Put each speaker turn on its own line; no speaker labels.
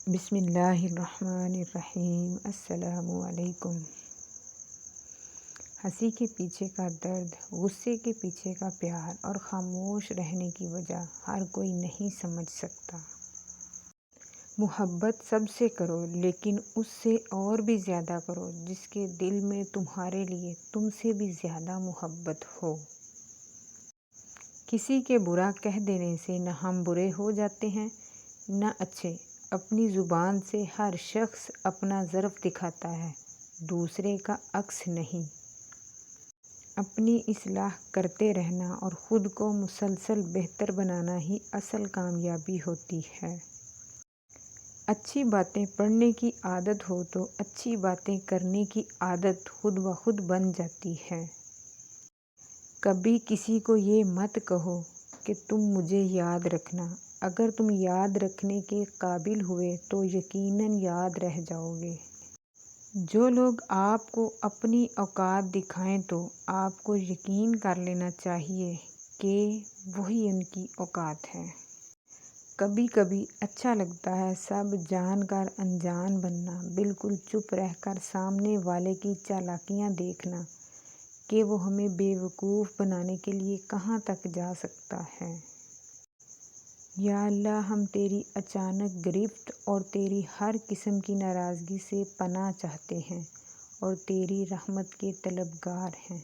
بسم اللہ الرحمن الرحیم۔ السلام علیکم۔ ہنسی کے پیچھے کا درد، غصے کے پیچھے کا پیار اور خاموش رہنے کی وجہ ہر کوئی نہیں سمجھ سکتا۔ محبت سب سے کرو، لیکن اس سے اور بھی زیادہ کرو جس کے دل میں تمہارے لیے تم سے بھی زیادہ محبت ہو۔ کسی کے برا کہہ دینے سے نہ ہم برے ہو جاتے ہیں نہ اچھے۔ اپنی زبان سے ہر شخص اپنا ظرف دکھاتا ہے، دوسرے کا عکس نہیں۔ اپنی اصلاح کرتے رہنا اور خود کو مسلسل بہتر بنانا ہی اصل کامیابی ہوتی ہے۔ اچھی باتیں پڑھنے کی عادت ہو تو اچھی باتیں کرنے کی عادت خود بخود بن جاتی ہے۔ کبھی کسی کو یہ مت کہو کہ تم مجھے یاد رکھنا۔ اگر تم یاد رکھنے کے قابل ہوئے تو یقیناً یاد رہ جاؤ گے۔ جو لوگ آپ کو اپنی اوقات دکھائیں تو آپ کو یقین کر لینا چاہیے کہ وہی ان کی اوقات ہے۔ کبھی کبھی اچھا لگتا ہے سب جان کر انجان بننا، بالکل چپ رہ کر سامنے والے کی چالاکیاں دیکھنا کہ وہ ہمیں بے وقوف بنانے کے لیے کہاں تک جا سکتا ہے۔ یا اللہ، ہم تیری اچانک گرفت اور تیری ہر قسم کی ناراضگی سے پناہ چاہتے ہیں اور تیری رحمت کے طلبگار ہیں۔